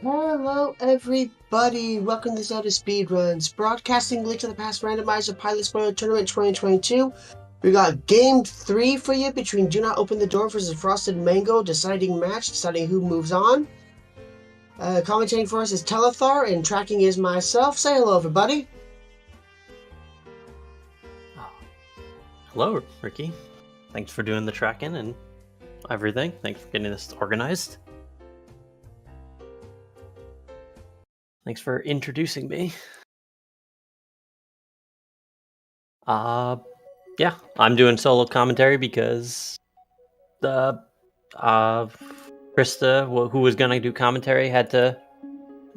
Hello, everybody. Welcome to ZeldaSpeedRuns, broadcasting Link to the Past Randomizer Pilot Spoiler Tournament 2022. We got Game 3 for you between Do Not Open the Door versus Frosted Mango, deciding match, deciding who moves on. Commentating for us is Telethar, and tracking is myself. Say hello, everybody. Hello, Ricky. Thanks for doing the tracking and everything. Thanks for getting this organized. Thanks for introducing me. Yeah, I'm doing solo commentary because the Krista, who was gonna do commentary, had to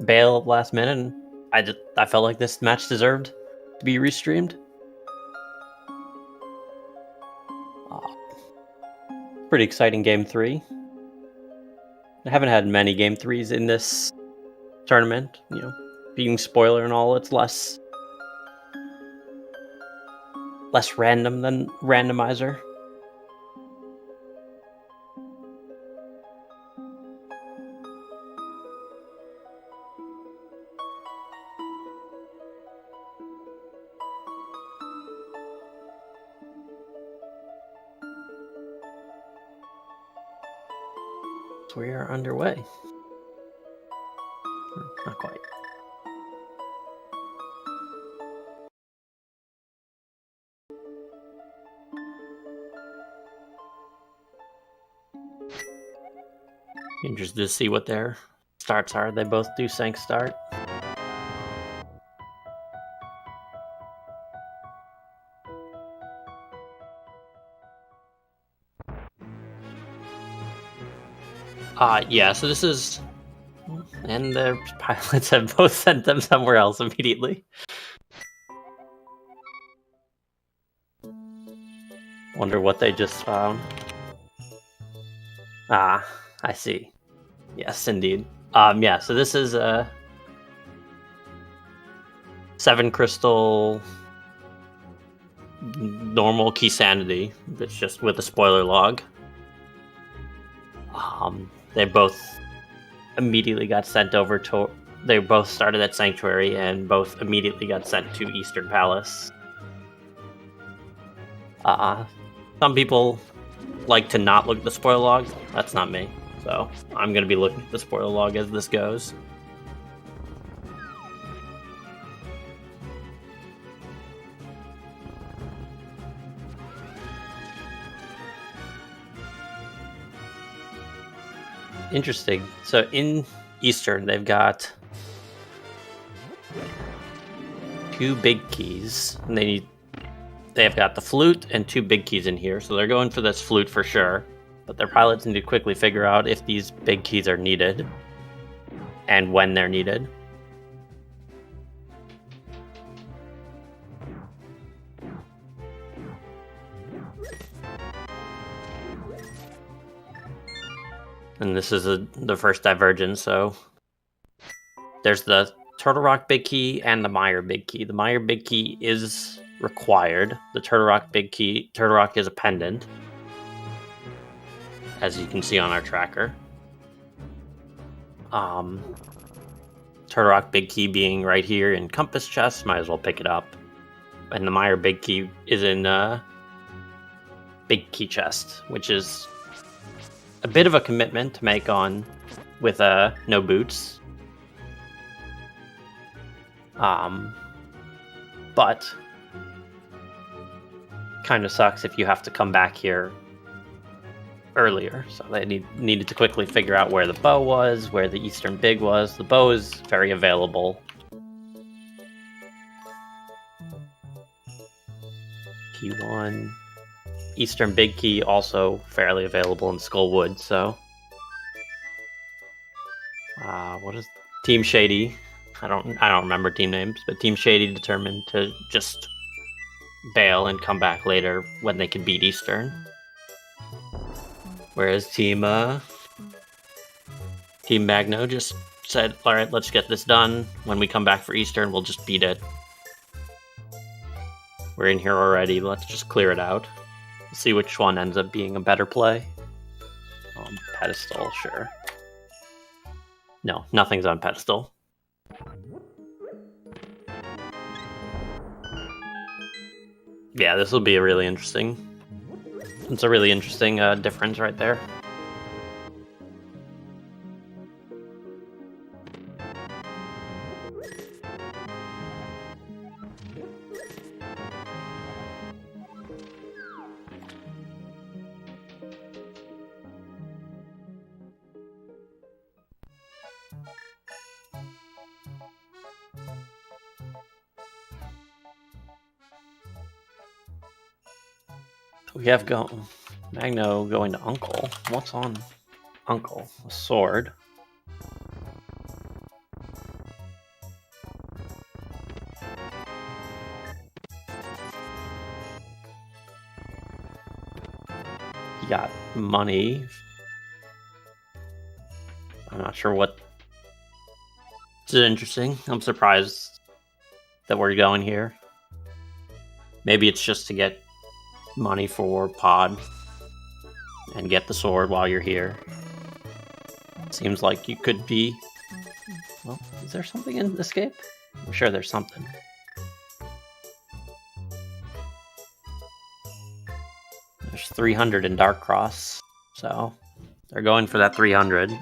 bail last minute, and I felt like this match deserved to be restreamed. Pretty exciting game 3. I haven't had many game 3s in this tournament, being spoiler and all. It's less random than Randomizer. So we are underway. Not quite. Interested to see what their starts are. They both do sync start. Yeah, so this is... And their pilots have both sent them somewhere else immediately. Wonder what they just found. I see. Yes, indeed. Yeah, so this is a 7 crystal normal key sanity. It's just with a spoiler log. They both immediately got sent over to... They both started at Sanctuary and both immediately got sent to Eastern Palace. Some people like to not look at the spoiler log. That's not me. So I'm going to be looking at the spoiler log as this goes. Interesting. So in Eastern, they've got 2 big keys. And they've got the flute and 2 big keys in here. So they're going for this flute for sure. But their pilots need to quickly figure out if these big keys are needed and when they're needed. And this is the first divergence, so there's the Turtle Rock big key and the Meyer big key. The Meyer big key is required. The Turtle Rock is a pendant, as you can see on our tracker. Turtle Rock big key being right here in Compass chest, might as well pick it up. And the Meyer big key is in big key chest, which is a bit of a commitment to make on with no boots. But kind of sucks if you have to come back here earlier. So they needed to quickly figure out where the bow was, where the Eastern big was. The bow is very available. Key 1. Eastern big key also fairly available in Skullwood, so what is Team Shady? I don't remember team names, but Team Shady determined to just bail and come back later when they can beat Eastern. Whereas Team Magno just said, all right, let's get this done. When we come back for Eastern, we'll just beat it. We're in here already, let's just clear it out. See which one ends up being a better play. Pedestal, sure. No, nothing's on pedestal. Yeah, this will be a really interesting... It's a really interesting difference right there. We have Magno going to Uncle. What's on Uncle? A sword. He got money. I'm not sure what. It's interesting. I'm surprised that we're going here. Maybe it's just to get money for Pod and get the sword while you're here. Seems like you could be... Well, is there something in Escape? I'm sure there's something. There's 300 in Dark Cross, so they're going for that 300.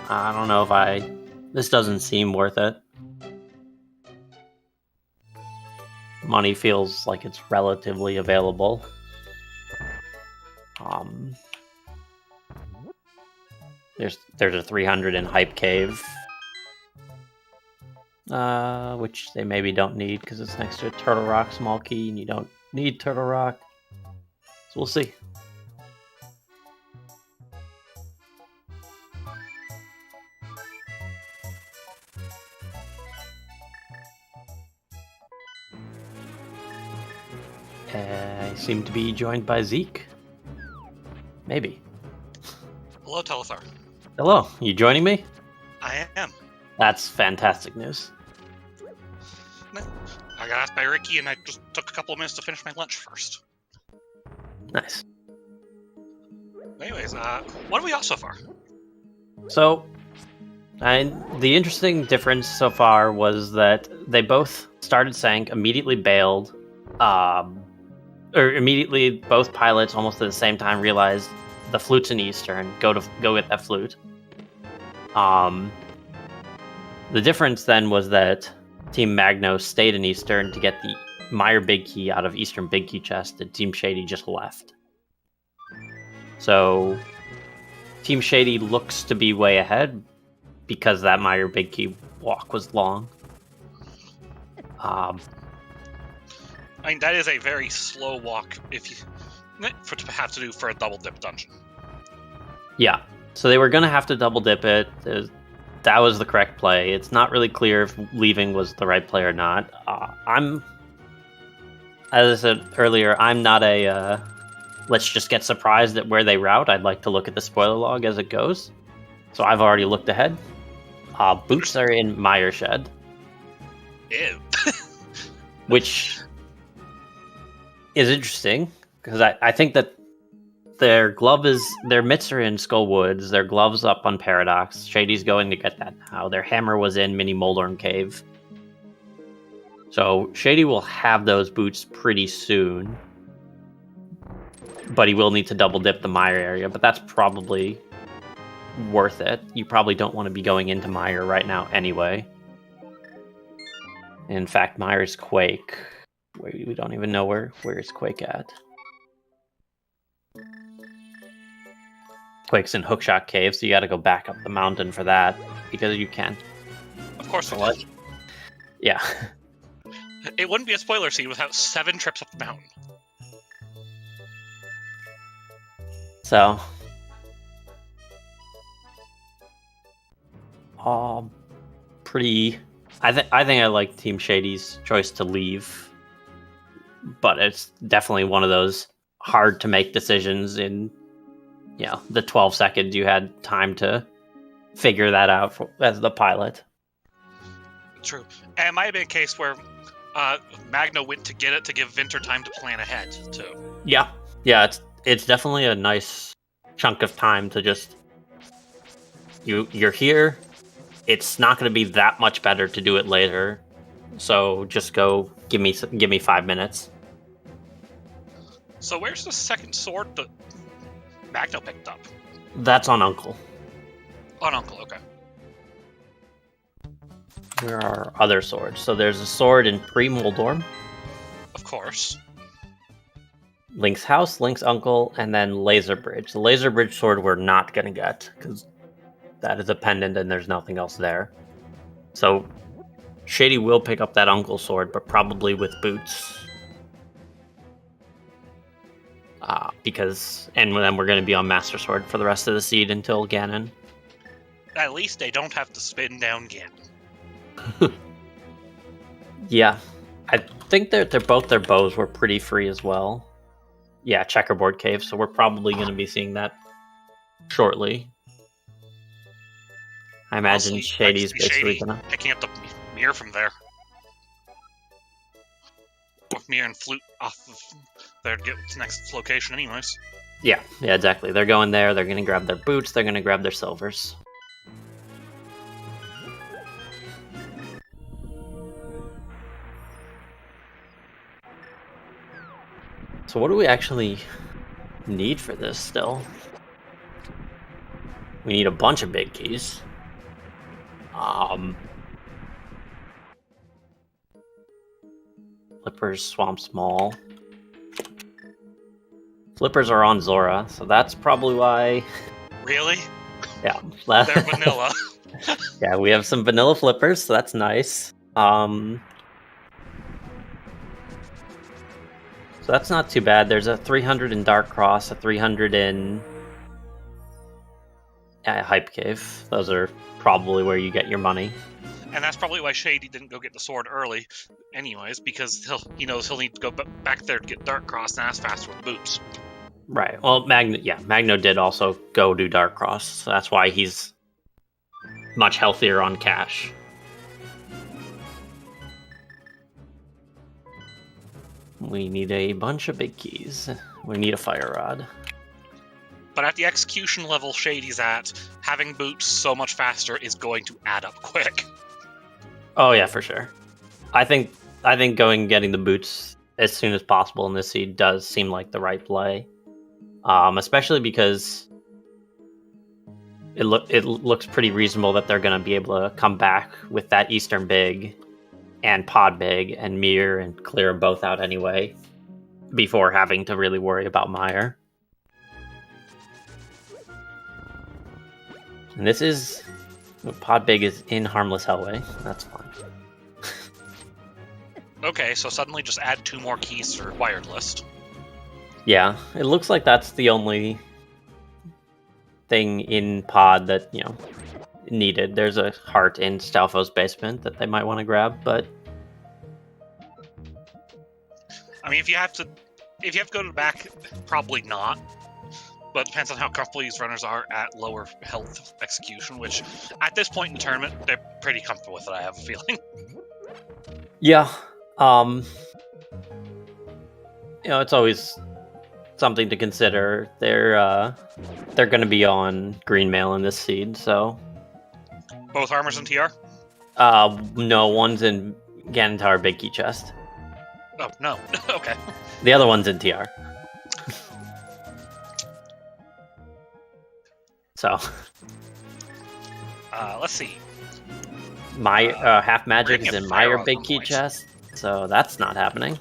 I don't know if this doesn't seem worth it. Money feels like it's relatively available. There's a 300 in Hype Cave, which they maybe don't need because it's next to a Turtle Rock small key, and you don't need Turtle Rock. So we'll see. I seem to be joined by Zeke. Maybe. Hello, Telethar. Hello, you joining me? I am. That's fantastic news. I got asked by Ricky, and I just took a couple of minutes to finish my lunch first. Nice. Anyways, what have we got so far? So, the interesting difference so far was that they both started sank, immediately bailed, or immediately both pilots almost at the same time realized the flute's in Eastern. Go get that flute. The difference then was that Team Magno stayed in Eastern to get the Meyer Big Key out of Eastern Big Key chest, and Team Shady just left. So Team Shady looks to be way ahead because that Meyer Big Key walk was long. I mean, that is a very slow walk to have to do for a double dip dungeon. Yeah. So they were going to have to double dip it. That was the correct play. It's not really clear if leaving was the right play or not. As I said earlier, I'm not a let's just get surprised at where they route. I'd like to look at the spoiler log as it goes. So I've already looked ahead. Boots are in Meyer Shed. Ew. Which is interesting, because I think that their mitts are in Skull Woods, their gloves up on Paradox. Shady's going to get that now. Their hammer was in Mini Moldorm Cave. So Shady will have those boots pretty soon. But he will need to double dip the Meyer area, but that's probably worth it. You probably don't want to be going into Meyer right now anyway. In fact, Meyer's Quake. We don't even know where is Quake at. Quake's in Hookshot Cave, so you gotta go back up the mountain for that, because you can. Of course. What? Yeah. It wouldn't be a spoiler scene without 7 trips up the mountain. So. Pretty... I think I like Team Shady's choice to leave, but it's definitely one of those hard to make decisions in, the 12 seconds you had time to figure that out as the pilot. True. And it might have been a case where Magno went to get it to give Vinter time to plan ahead, too. Yeah, it's definitely a nice chunk of time to just... You're here. it's not going to be that much better to do it later. So just go, give me 5 minutes. So where's the second sword that Magno picked up? That's on Uncle. On Uncle, okay. There are other swords. So there's a sword in Pre-Moldorm. Of course. Link's house, Link's uncle, and then Laser Bridge. The Laser Bridge sword we're not going to get, because that is a pendant and there's nothing else there. So Shady will pick up that uncle sword, but probably with boots. And then we're going to be on Master Sword for the rest of the seed until Ganon. At least they don't have to spin down Ganon. Yeah, I think they're both their bows were pretty free as well. Yeah, Checkerboard Cave, so we're probably going to be seeing that shortly. I imagine Also, Shady's basically gonna picking up the mirror from there. With mirror and flute off of there to get to the next location anyways. Yeah, exactly. They're going there, they're gonna grab their boots, they're gonna grab their silvers. So what do we actually need for this still? We need a bunch of big keys. Flippers, Swamp Small. Flippers are on Zora, so that's probably why. Really? Yeah. They're vanilla. Yeah, we have some vanilla flippers, so that's nice. So that's not too bad. There's a 300 in Dark Cross, a 300 in Hype Cave. Those are probably where you get your money. And that's probably why Shady didn't go get the sword early, anyways, because he knows he'll need to go back there to get Dark Cross, and that's faster with boots. Right. Well, Magno did also go do Dark Cross, so that's why he's much healthier on cash. We need a bunch of big keys. We need a fire rod. But at the execution level Shady's at, having boots so much faster is going to add up quick. Oh yeah, for sure. I think going and getting the boots as soon as possible in this seed does seem like the right play. Especially because it looks pretty reasonable that they're going to be able to come back with that Eastern Big and Pod Big and Mir and clear them both out anyway before having to really worry about Meyer. And this is... Pod Big is in Harmless Hellway. That's fine. Okay, so suddenly just add 2 more keys to the required list. Yeah, it looks like that's the only thing in Pod that, needed. There's a heart in Stalfo's basement that they might want to grab, but... I mean, if you have to go to the back, probably not. But it depends on how comfortable these runners are at lower health execution, which at this point in the tournament, they're pretty comfortable with it, I have a feeling. Yeah. It's always something to consider. They're going to be on green mail in this seed, so... Both armors and TR? No, one's in Ganon Tower Big Key Chest. Oh, no. Okay. The other one's in TR. So, let's see. My half magic is in Meyer Big Key Chest, so that's not happening.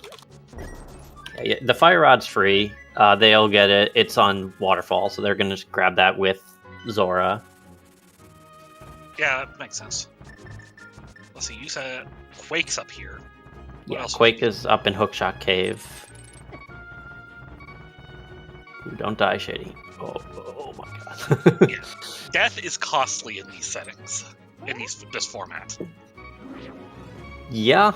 Yeah, the fire rod's free. They'll get it. It's on Waterfall, so they're gonna just grab that with Zora. Yeah, that makes sense. Let's see. You said Quake's up here. What else? Quake is up in Hookshot Cave. Ooh, don't die, Shady. Oh my god. Yeah. Death is costly in these settings, in this format. Yeah.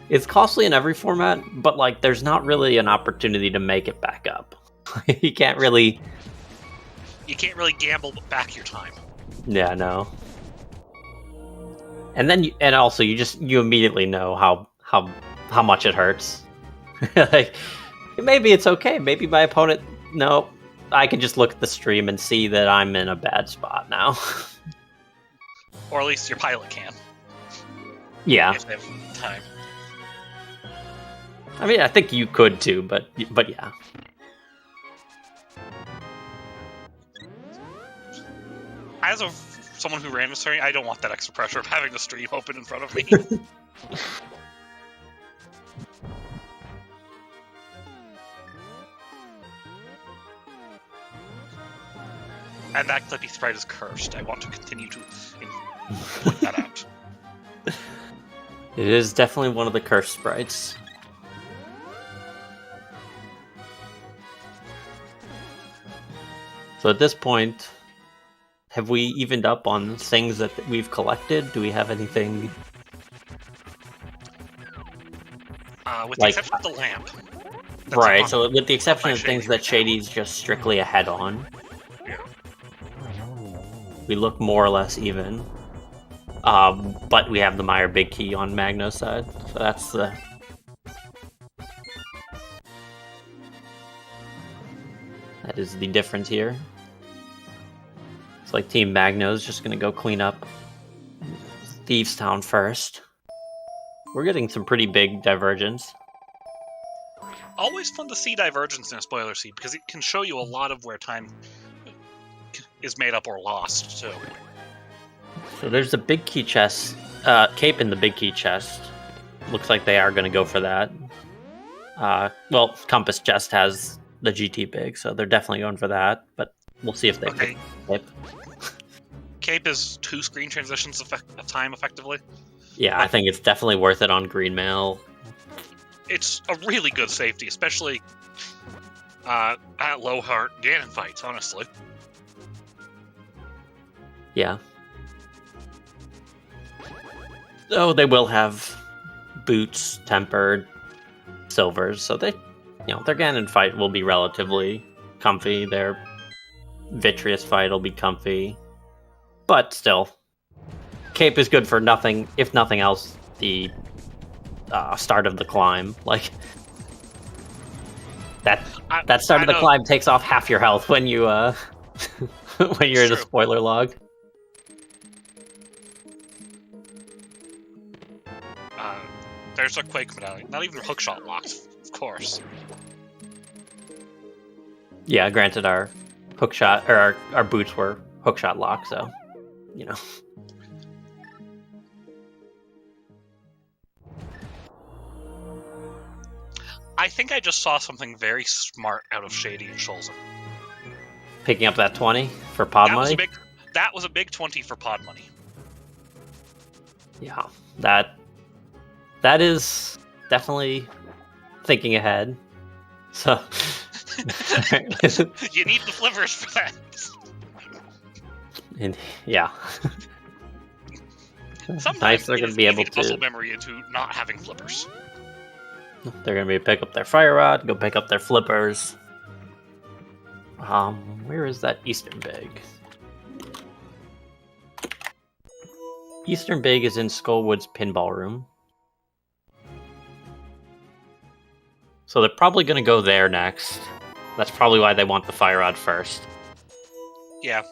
It's costly in every format, but there's not really an opportunity to make it back up. You can't really gamble back your time. Yeah, no. And then also you immediately know how much it hurts. Maybe it's okay. Maybe my opponent no. I can just look at the stream and see that I'm in a bad spot now. Or at least your pilot can. Yeah. If they have time. I mean, I think you could too, but yeah. As someone who ran this tournament, I don't want that extra pressure of having the stream open in front of me. And that Clippy sprite is cursed. I want to continue to point that out. It is definitely one of the cursed sprites. So at this point, have we evened up on things that we've collected? Do we have anything? With the exception of the lamp. Right, so with the exception of things that Shady's just strictly ahead on. Yeah. We look more or less even. But we have the Meyer Big Key on Magno's side, so that's the... That is the difference here. It's like Team Magno's just gonna go clean up Thieves Town first. We're getting some pretty big divergence. Always fun to see divergence in a spoiler seed, because it can show you a lot of where time is made up or lost, too. So there's a big key chest, cape in the big key chest. Looks like they are going to go for that. Well, Compass chest has the GT big, so they're definitely going for that, but we'll see if they pick cape. Cape is 2 screen transitions of time, effectively. Yeah, I think it's definitely worth it on green mail. It's a really good safety, especially at low heart Ganon fights, honestly. Yeah. Oh, they will have boots, tempered, silvers, so they, their Ganon fight will be relatively comfy. Their Vitreous fight will be comfy, but still, cape is good for nothing. If nothing else, the start of the climb, like that start of the climb takes off half your health when you when you're in a spoiler log. There's a Quake medallion. Not even hookshot locks, of course. Yeah, granted, our hookshot or our boots were hookshot locked, so I think I just saw something very smart out of Shady and Schulze. Picking up that 20 for pod money. That was a big 20 for pod money. Yeah, that is definitely thinking ahead. So you need the flippers for that. And yeah. Sometimes nice they're going to be able to muscle memory into not having flippers. They're going to be pick up their fire rod, go pick up their flippers. Where is that Eastern Big? Eastern Big is in Skullwood's pinball room. So they're probably going to go there next. That's probably why they want the fire rod first. Yeah.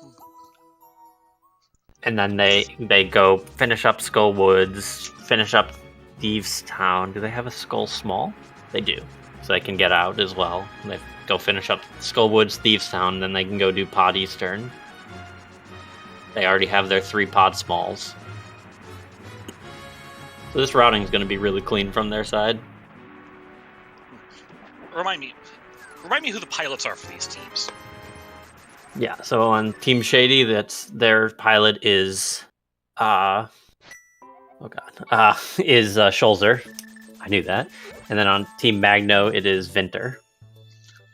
And then they go finish up Skullwoods, finish up Thieves Town. Do they have a Skull Small? They do. So they can get out as well. They go finish up Skullwoods, Thieves Town, then they can go do Pod Eastern. They already have their 3 Pod Smalls. So this routing is going to be really clean from their side. Remind me who the pilots are for these teams. Yeah, so on Team Shady, their pilot is Schulzer. I knew that. And then on Team Magno, it is Vinter.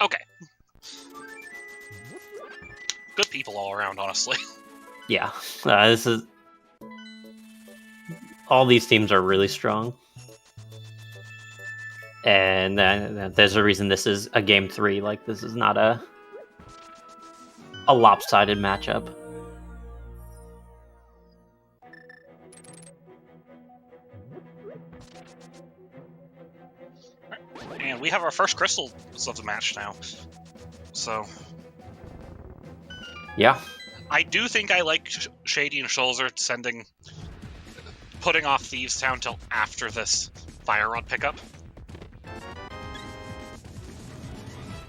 Okay. Good people all around, honestly. Yeah, this is... All these teams are really strong. And there's a reason this is a game 3. Like, this is not a lopsided matchup. And we have our first crystals of the match now. So... Yeah. I do think I like Shady and Scholzer putting off Thieves Town till after this Fire Rod pickup.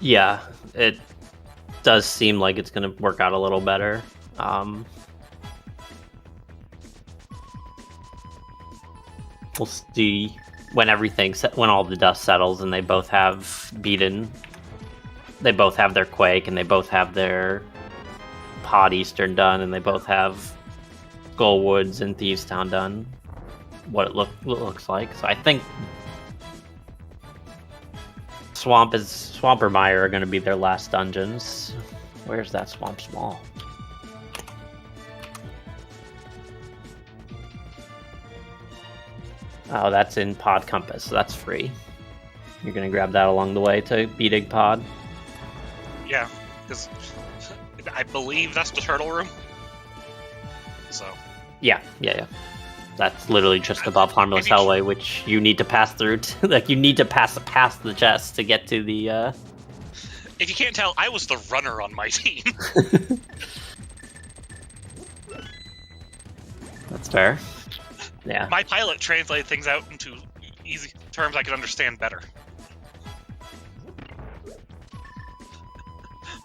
Yeah, it does seem like it's going to work out a little better. We'll see when when all the dust settles and they both have they both have their Quake and they both have their Pod Eastern done and they both have Skullwoods and Thieves Town done, what it looks like. So I think Swamp or Mire are going to be their last dungeons. Where's that Swamp Small? Oh, that's in Pod Compass, so that's free. You're going to grab that along the way to Beating Pod? Yeah, because I believe that's the turtle room. So. Yeah. That's literally just above Harmless Hellway, which you need to pass through. You need to pass past the chest to get to the. If you can't tell, I was the runner on my team. That's fair. Yeah. My pilot translated things out into easy terms I could understand better.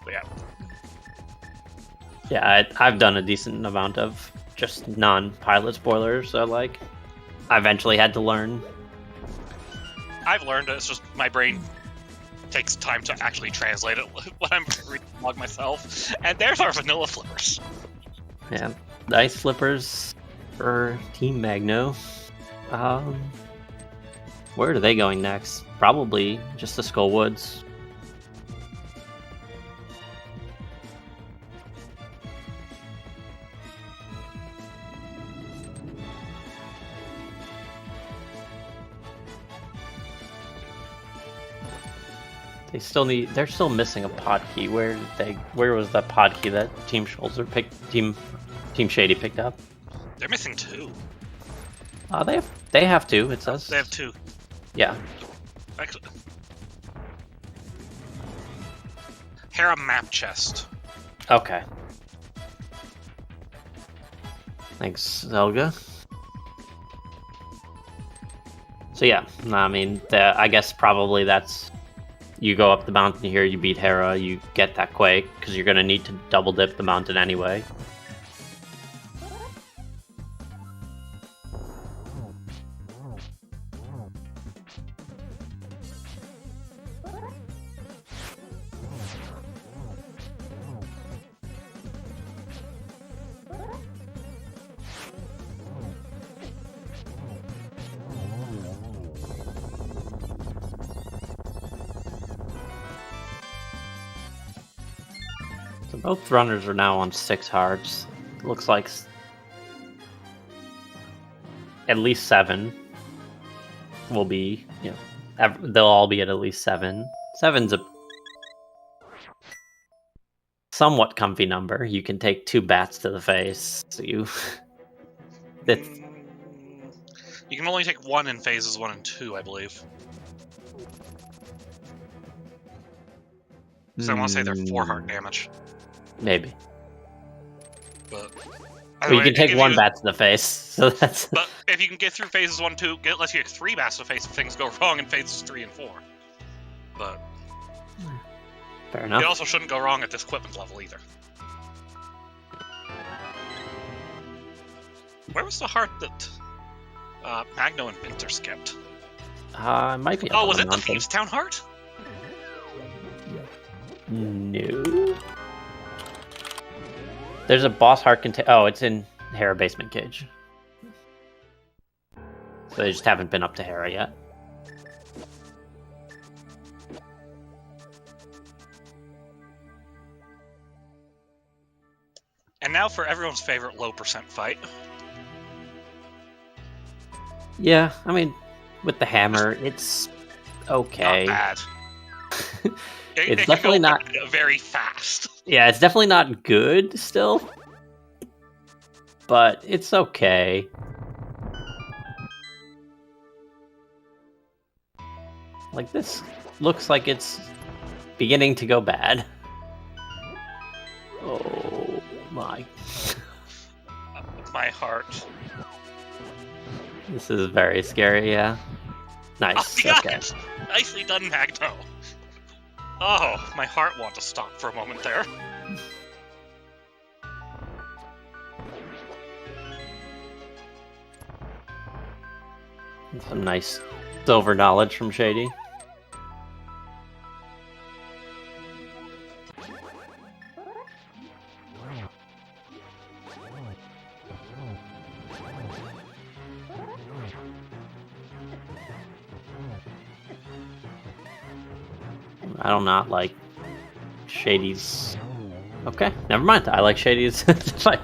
But yeah. Yeah, I've done a decent amount of just non-pilot spoilers, so I eventually had to learn. I've learned it's just my brain takes time to actually translate it when I'm reading the log myself. And there's our vanilla flippers. Yeah, nice flippers for Team Magno. Where are they going next? Probably just the Skullwoods. They're still missing a pod key. Where was that pod key that Team Scholzer Team Shady picked up? They're missing 2. They have 2, it says. They have 2. Yeah. Actually. Hera map chest. Okay. Thanks, Zelga. So yeah, I mean, I guess probably that's. You go up the mountain here, you beat Hera, you get that Quake, because you're going to need to double dip the mountain anyway. So both runners are now on 6 hearts. Looks like at least 7 will be, they'll all be at least 7. 7's a somewhat comfy number. You can take 2 bats to the face. So you can only take 1 in phases 1 and 2, I believe. So I want to say they're 4 heart damage. Maybe. But you can take 1 bat to the face, so that's. But if you can get through phases 1 and 2, lets you get 3 bats to the face if things go wrong in phases 3 and 4. But fair enough. It also shouldn't go wrong at this equipment level either. Where was the heart that Magno and Winter skipped? It might be. Oh, was it the Thieves Town heart? No. There's a boss heart oh, it's in Hera Basement Cage. So they just haven't been up to Hera yet. And now for everyone's favorite low percent fight. Yeah, I mean, with the hammer, it's okay. Not bad. It's definitely not very fast. Yeah, it's definitely not good still, but it's okay. Like, this looks like it's beginning to go bad. Oh, my. My heart. This is very scary, yeah. Nice, Oh, you got okay. it! Nicely done, Magno. Oh, my heart wanted to stop for a moment there. Some nice silver knowledge from Shady. I do not like Shady's. Okay, never mind. I like Shady's fight.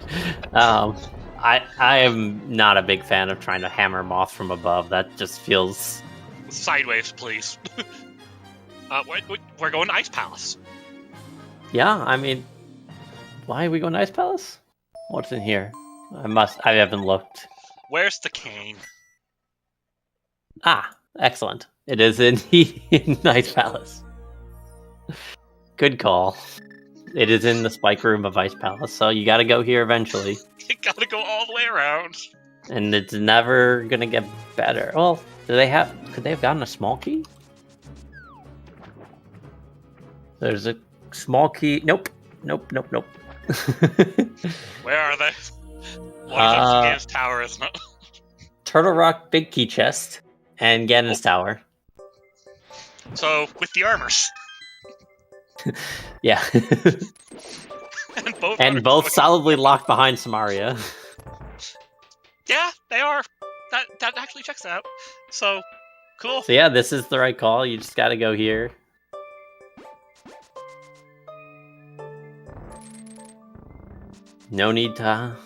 I am not a big fan of trying to hammer Moth from above. That just feels... Sideways, please. We're going to Ice Palace. Yeah, I mean... Why are we going to Ice Palace? What's in here? I haven't looked. Where's the cane? Ah, excellent. It is in Ice Palace. Good call. It is in the spike room of Ice Palace, so you gotta go here eventually. You gotta go all the way around. And it's never gonna get better. Well, could they have gotten a small key? There's a small key. Nope. Where are they? One of them's Ganon's Tower, isn't it? Turtle Rock Big Key Chest and Ganon's Tower. So, with the armors. Yeah. and both solidly locked behind Samaria. Yeah, they are. That actually checks out. So, cool. So yeah, this is the right call. You just gotta go here. No need to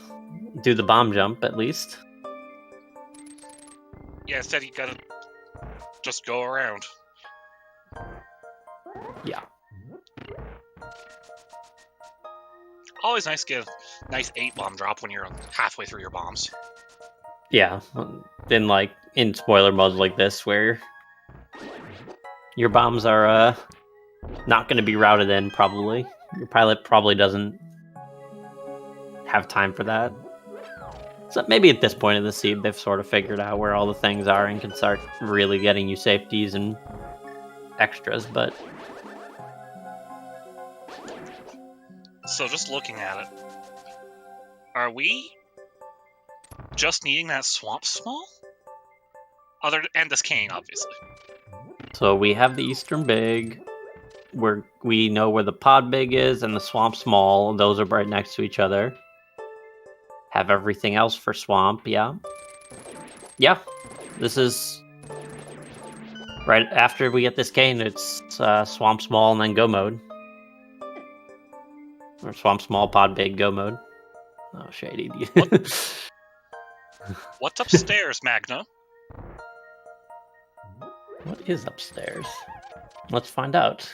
do the bomb jump, at least. Yeah, instead you gotta just go around. Yeah. Always nice to get a nice 8-bomb drop when you're halfway through your bombs. Yeah, then like in spoiler mode like this, where your bombs are not going to be routed in, probably. Your pilot probably doesn't have time for that. So maybe at this point in the seed, they've sort of figured out where all the things are and can start really getting you safeties and extras, but... So just looking at it, are we just needing that swamp small? And this cane, obviously. So we have the Eastern Big, where we know where the Pod Big is, and the Swamp Small. Those are right next to each other. Have everything else for Swamp, yeah. Yeah, this is... Right after we get this cane, it's Swamp Small and then Go Mode. Or Swamp Small, Pod Big, Go Mode. Oh, Shady. What's upstairs, Magna? What is upstairs? Let's find out.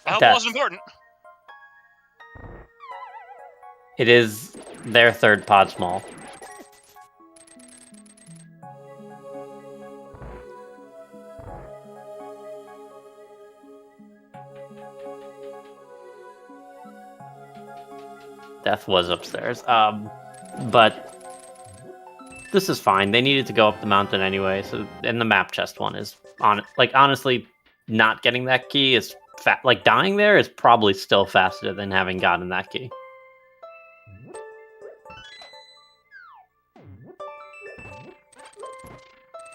I hope it wasn't important. It is their third Pod Small. Death was upstairs. But this is fine. They needed to go up the mountain anyway, so and the map chest one is honestly, not getting that key is dying there is probably still faster than having gotten that key.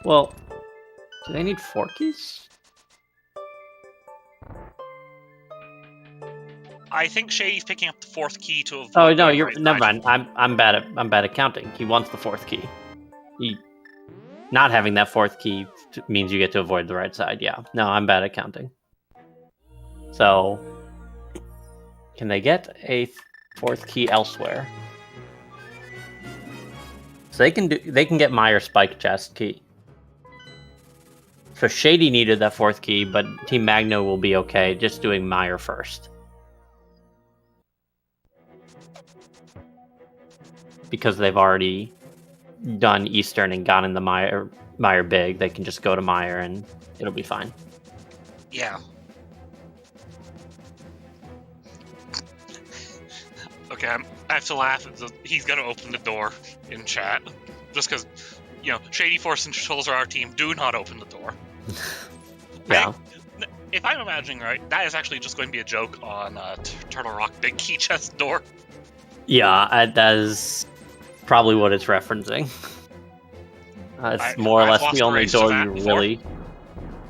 Well, do they need 4 keys? I think Shady's picking up the 4th key to avoid. Oh no, never mind. I'm bad at counting. He wants the 4th key. Not having that 4th key means you get to avoid the right side. Yeah. No, I'm bad at counting. So, can they get a 4th key elsewhere? So they can get Meyer Spike Chest key. So Shady needed that 4th key, but Team Magno will be okay just doing Meyer first. Because they've already done Eastern and gotten the Meyer Big, they can just go to Meyer and it'll be fine. Yeah. Okay, I have to laugh. He's gonna open the door in chat, just because, Shady Force and Shoulder our team. Do not open the door. Yeah. If I'm imagining right, that is actually just going to be a joke on Turtle Rock Big Key Chest door. Yeah, that is probably what it's referencing. It's more or I've less lost the only race to door that you before.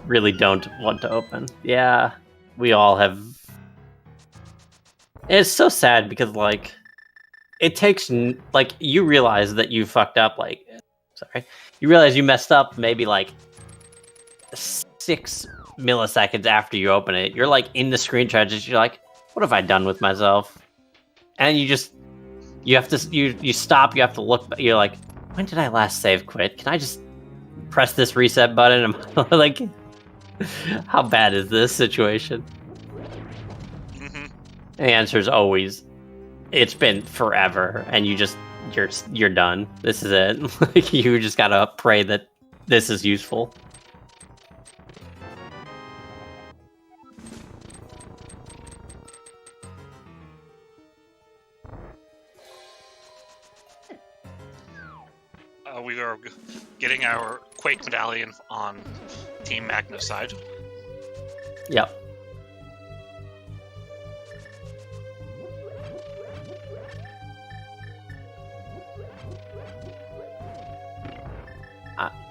really don't want to open. Yeah, we all have. It's so sad because, like, it takes, like, you realize that you fucked up, like, sorry, you realize you messed up maybe, like, 6 milliseconds after you open it. You're, like, in the screen trenches, you're like, what have I done with myself? And you have to, you stop, you have to look, you're like, when did I last save quit? Can I just press this reset button? I'm like, how bad is this situation? Mm-hmm. The answer is always, it's been forever, and you're done. This is it. Like, you just gotta pray that this is useful. We are getting our Quake medallion on Team Magna's side. Yep.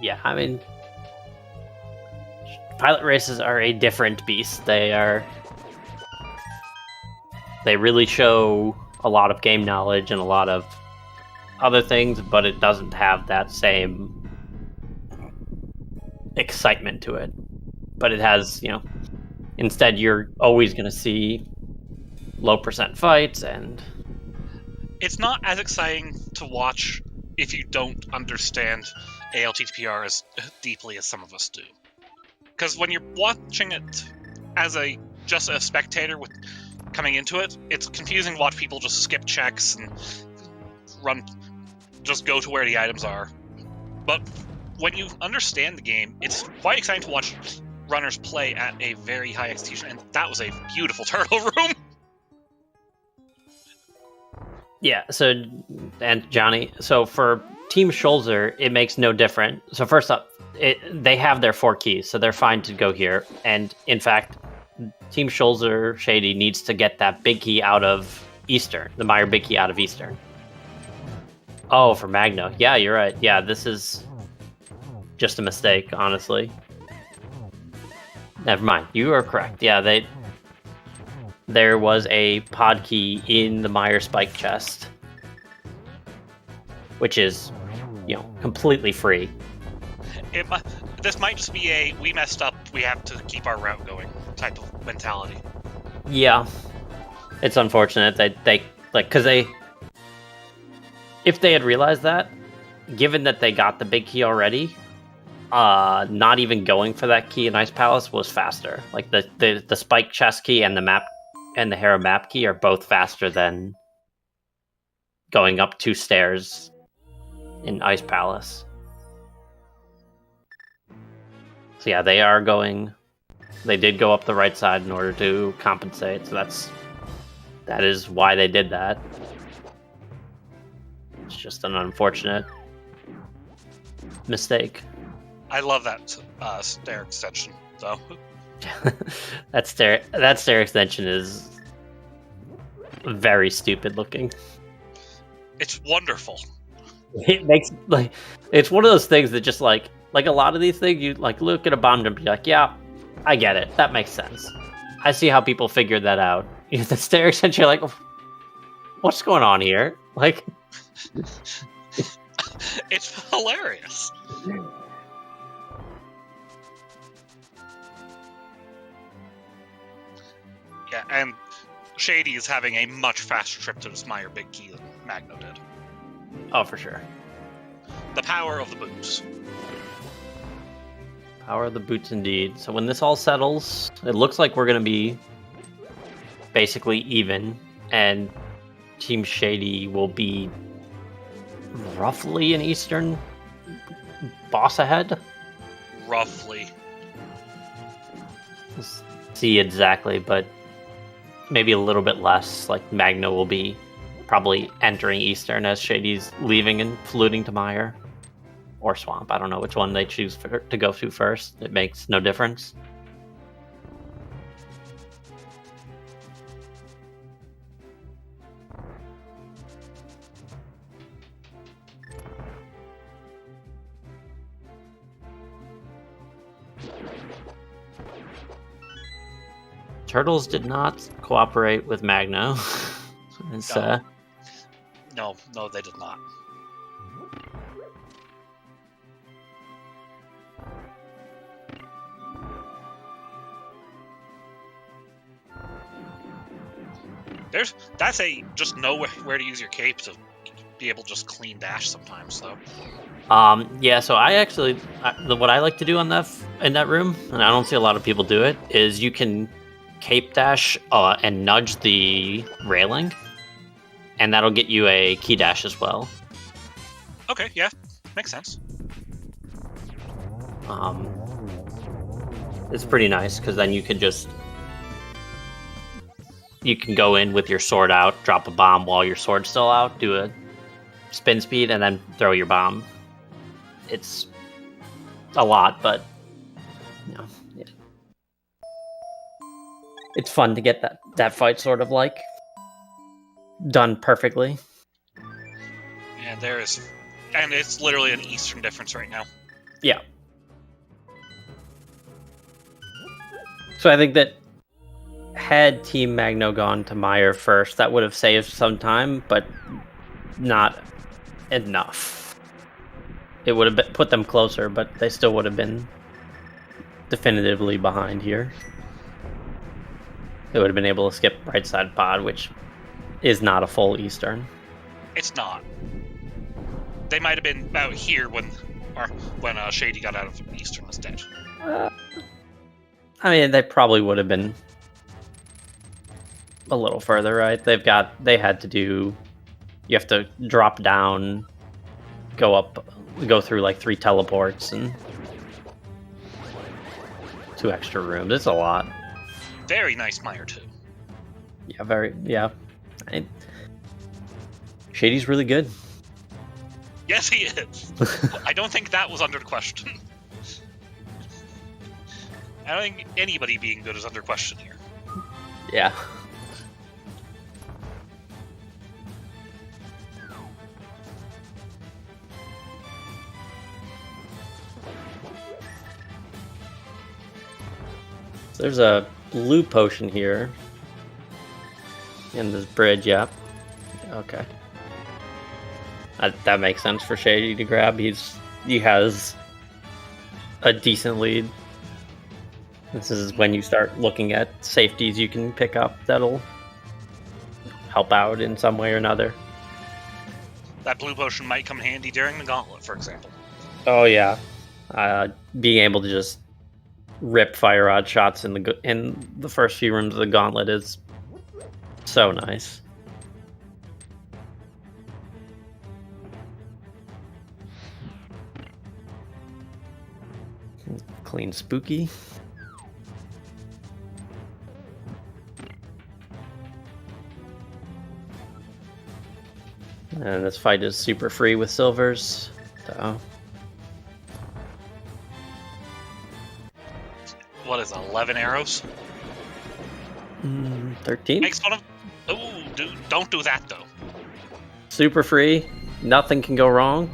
Yeah, I mean, pilot races are a different beast. They really show a lot of game knowledge and a lot of other things, but it doesn't have that same excitement to it. But it has, instead you're always going to see low percent fights, and it's not as exciting to watch if you don't understand ALttPR as deeply as some of us do. Because when you're watching it as just a spectator with coming into it, it's confusing to watch people just skip checks and just go to where the items are. But when you understand the game, it's quite exciting to watch runners play at a very high execution, and that was a beautiful turtle room. Yeah, and Johnny, so for Team Shoulder, it makes no difference. So first up, they have their 4 keys, so they're fine to go here. And in fact, Team Shoulder Shady needs to get that big key out of Eastern, the Meyer big key out of Eastern. Oh, for Magno. Yeah, you're right. Yeah, this is just a mistake, honestly. Never mind. You are correct. Yeah, there was a pod key in the Meyer spike chest, which is, completely free. This might just be we messed up, we have to keep our route going type of mentality. Yeah, it's unfortunate that if they had realized that, given that they got the big key already, not even going for that key in Ice Palace was faster. Like the spike chest key and the map and the Hera map key are both faster than going up 2 stairs in Ice Palace. So yeah, they did go up the right side in order to compensate. So that is why they did that. It's just an unfortunate mistake. I love that stair extension, though. that stair extension is very stupid looking. It's wonderful. It makes it's one of those things that just like a lot of these things, you look at a bomb jump, you're like, yeah, I get it. That makes sense. I see how people figured that out. The stair extension, you're like, what's going on here? Like, it's hilarious. Yeah, and Shady is having a much faster trip to this Meyer big key than Magno did. Oh, for sure. The power of the boots. Power of the boots, indeed. So when this all settles, it looks like we're going to be basically even, and Team Shady will be roughly an Eastern boss ahead. Roughly. See exactly, but maybe a little bit less. Like Magno will be probably entering Eastern as Shady's leaving and fluting to Mire. Or Swamp. I don't know which one they choose to go to first. It makes no difference. Turtles did not cooperate with Magno. No, they did not. That's just know where to use your cape to be able to just clean dash sometimes, though. Yeah, so I actually what I like to do in that room, and I don't see a lot of people do it, is you can cape dash and nudge the railing, and that'll get you a key dash as well. Okay, yeah, makes sense. It's pretty nice because then you can go in with your sword out, drop a bomb while your sword's still out, do a spin speed, and then throw your bomb. It's a lot, but yeah. It's fun to get that fight sort of like done perfectly. Yeah, and it's literally an Eastern difference right now. Yeah. So I think that had Team Magno gone to Mire first, that would have saved some time, but not enough. It would have put them closer, but they still would have been definitively behind here. They would have been able to skip right side pod, which is not a full Eastern. It's not. They might have been out here when Shady got out of Eastern instead. I mean, they probably would have been a little further, right? You have to drop down, go through like 3 teleports and 2 extra rooms. It's a lot. Very nice Mire too. Yeah. Shady's really good. Yes, he is. I don't think that was under question. I don't think anybody being good is under question here. Yeah. There's a blue potion here in this bridge. Yep. Okay. That makes sense for Shady to grab. He has a decent lead. This is when you start looking at safeties you can pick up that'll help out in some way or another. That blue potion might come handy during the gauntlet, for example. Oh yeah, being able to just rip fire rod shots in the first few rooms of the gauntlet is so nice. Clean spooky. And this fight is super free with silvers. So. What is 11 arrows? 13? Makes fun of... Ooh, dude, don't do that, though. Super free. Nothing can go wrong.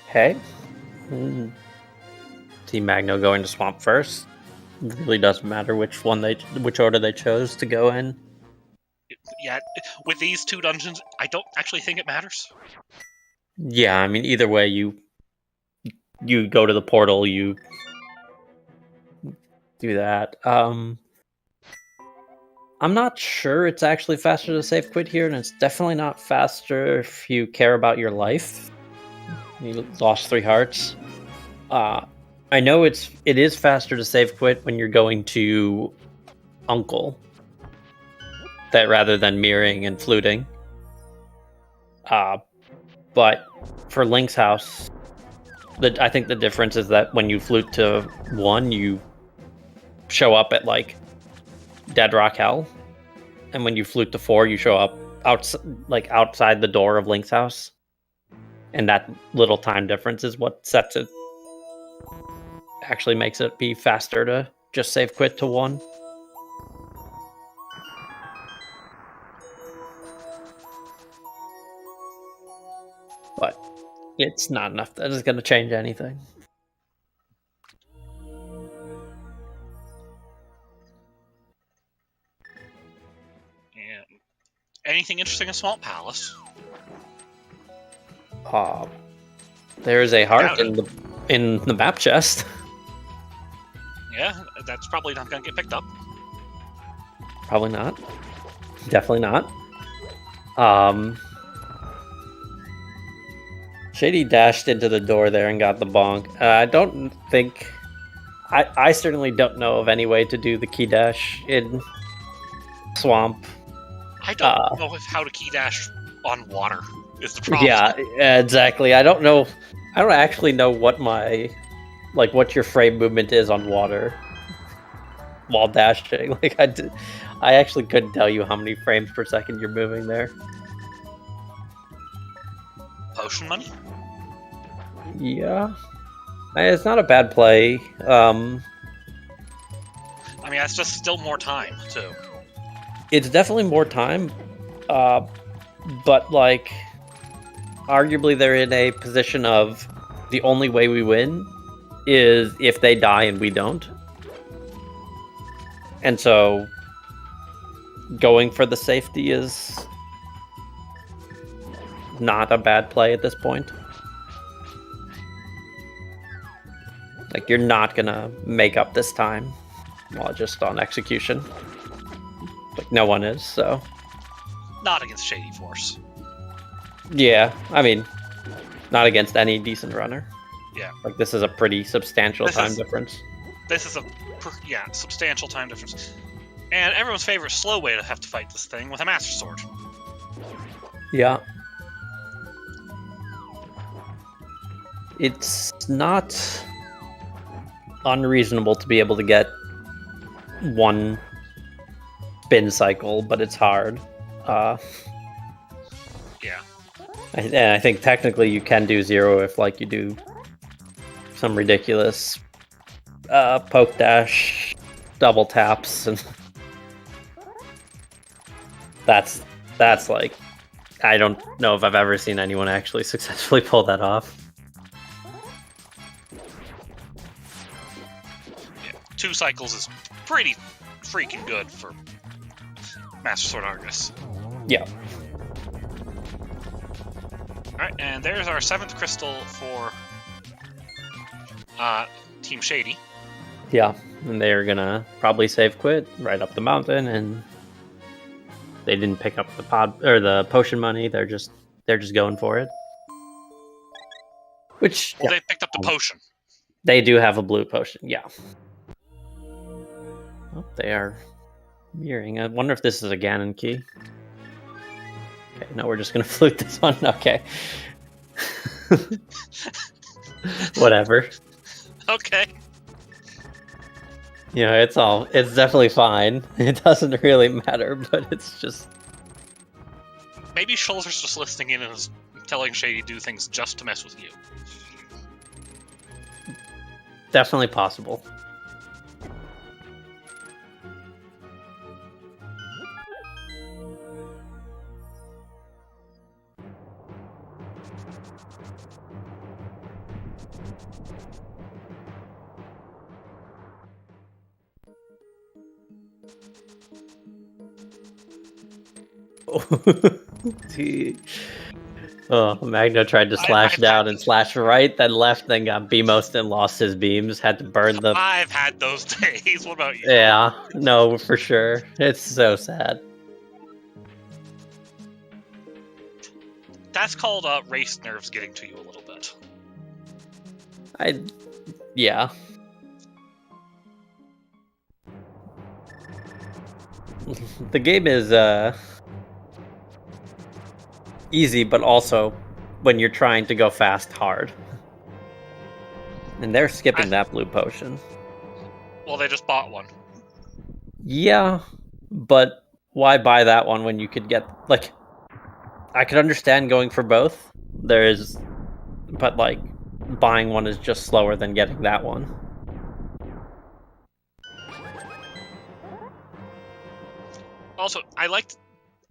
Okay. Team Magno going to Swamp first. It really doesn't matter which order they chose to go in. Yeah, with these 2 dungeons, I don't actually think it matters. Yeah, I mean, either way, you go to the portal, you do that. I'm not sure it's actually faster to save quit here, and it's definitely not faster if you care about your life. You lost 3 hearts. I know it is faster to save quit when you're going to Uncle, that rather than mirroring and fluting. But for Link's house, I think the difference is that when you flute to 1, you show up at like Dead Rock Hell, and when you flute to 4, you show up outside the door of Link's house, and that little time difference is what sets it. Actually, makes it be faster to just save quit to 1. But it's not enough that is going to change anything. Yeah. Anything interesting in Swamp Palace? There is a heart in the map chest. Yeah, that's probably not going to get picked up. Probably not. Definitely not. Shady dashed into the door there and got the bonk. I don't think... I certainly don't know of any way to do the key dash in Swamp. I don't know how to key dash on water is the problem. Yeah, exactly. I don't know... I don't actually know what what your frame movement is on water while dashing. I actually couldn't tell you how many frames per second you're moving there. Potion money? Yeah. It's not a bad play. I mean, that's just still more time, too. It's definitely more time, but, like, arguably they're in a position of the only way we win is if they die and we don't. And so going for the safety is not a bad play at this point. Like, you're not gonna make up this time while just on execution. Like, no one is, so. Not against Shady Force. Yeah, I mean, not against any decent runner. Yeah. Like, this is a pretty substantial time difference. This is a substantial time difference. And everyone's favorite slow way to have to fight this thing with a Master Sword. Yeah. It's not unreasonable to be able to get one spin cycle, but it's hard. Yeah. And I think technically you can do 0 if, like, you do some ridiculous poke dash, double taps, and that's like, I don't know if I've ever seen anyone actually successfully pull that off. Yeah. 2 cycles is pretty freaking good for Master Sword Argus. Yeah. Alright, and there's our 7th crystal for Team Shady. Yeah, and they're gonna probably save quit right up the mountain, and they didn't pick up the the potion money. They're just going for it. Which They picked up the potion. They do have a blue potion, yeah. Oh, they are mirroring. I wonder if this is a Ganon key. Okay, no, we're just gonna flute this one. Okay. Whatever. Okay. You know, it's definitely fine. It doesn't really matter, but it's just... Maybe Schulzer's just listening in and is telling Shady to do things just to mess with you. Definitely possible. Oh, Magno tried to slash down and slash right, then left, then got BMO'd and lost his beams. Had to burn them. I've had those days. What about you? Yeah, no, for sure. It's so sad. That's called race nerves getting to you a little bit. Yeah. The game is easy, but also when you're trying to go fast, hard. And they're skipping that blue potion. Well, they just bought one. Yeah, but why buy that one when you could get, like, I could understand going for both. But like, buying one is just slower than getting that one. Also, I like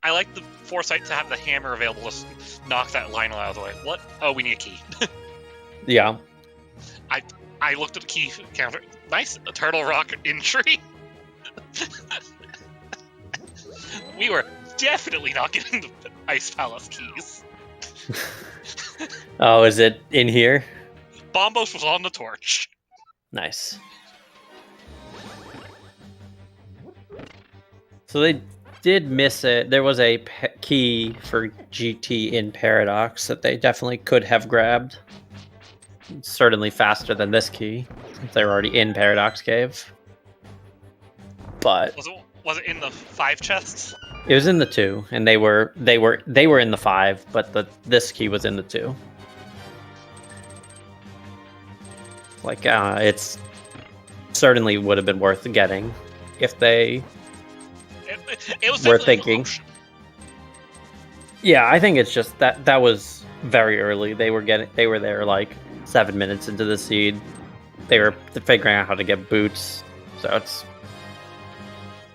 the foresight to have the hammer available to knock that Lionel out of the way. What? Oh, we need a key. Yeah. I looked at the key counter. Nice, a turtle rock entry. We were definitely not getting the Ice Palace keys. Oh, is it in here? Bombos was on the torch. Nice. So they did miss it. There was a key for GT in Paradox that they definitely could have grabbed. Certainly faster than this key, since they were already in Paradox Cave. But was it in the 5 chests? It was in the 2, and they were in the 5, but this key was in the 2. Like, it's certainly would have been worth getting if they it was were thinking. Yeah, I think it's just that was very early. They were there like 7 minutes into the seed. They were figuring out how to get boots, so it's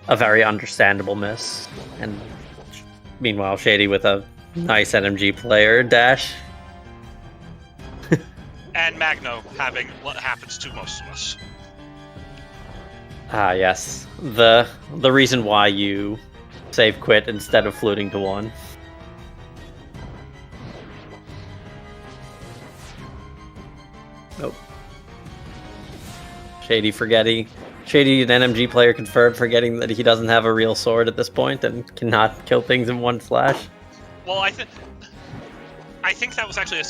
a very understandable miss. And meanwhile, Shady with a nice NMG player dash. And Magno having what happens to most of us. Ah, yes. The reason why you save quit instead of fluting to 1. Nope. Shady, an NMG player confirmed, forgetting that he doesn't have a real sword at this point and cannot kill things in one slash. Well, I think that was actually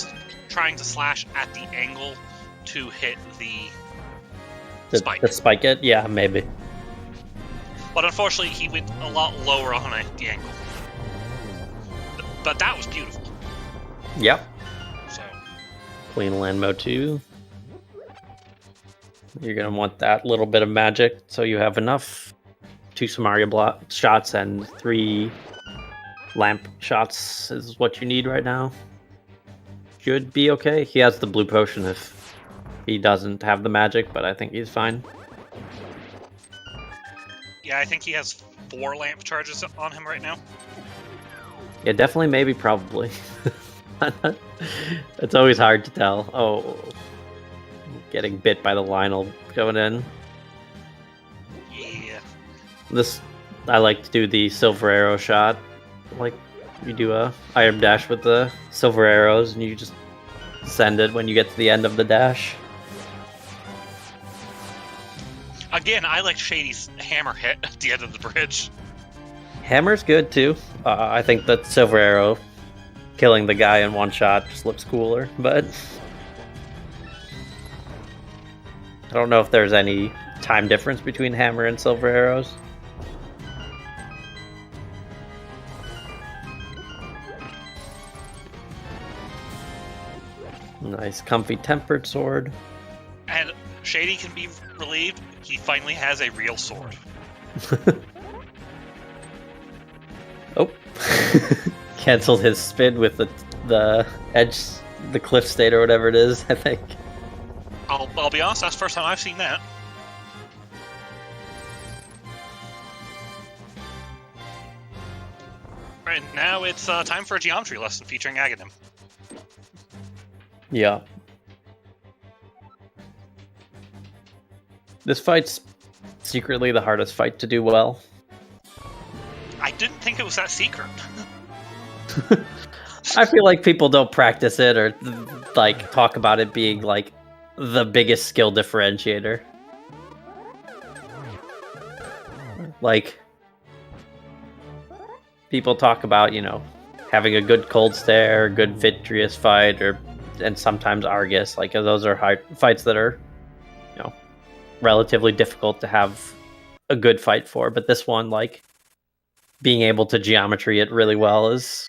trying to slash at the angle to hit the spike. To spike it? Yeah, maybe. But unfortunately, he went a lot lower on the angle. But that was beautiful. Yep. So. Clean land mode 2. You're going to want that little bit of magic, so you have enough 2 Samaria shots and 3 lamp shots is what you need right now. Should be okay. He has the blue potion if he doesn't have the magic, but I think he's fine. Yeah, I think he has 4 lamp charges on him right now. Yeah, definitely, maybe, probably. It's always hard to tell. Oh, getting bit by the Lionel going in. Yeah. I like to do the silver arrow shot. Like, you do a iron dash with the silver arrows, and you just send it when you get to the end of the dash. Again, I like Shady's hammer hit at the end of the bridge. Hammer's good, too. I think that silver arrow killing the guy in one shot just looks cooler, but I don't know if there's any time difference between hammer and silver arrows. Nice, comfy tempered sword. And Shady can be relieved. He finally has a real sword. Oh. Cancelled his spin with the edge, the cliff state or whatever it is, I think. I'll be honest, that's the first time I've seen that. Right, now it's time for a geometry lesson featuring Aghanim. Yeah. This fight's secretly the hardest fight to do well. I didn't think it was that secret. I feel like people don't practice it or like talk about it being like the biggest skill differentiator. Like, people talk about, having a good cold stare, good vitreous fight, and sometimes Argus. Like, those are hard fights that are, relatively difficult to have a good fight for. But this one, like, being able to geometry it really well is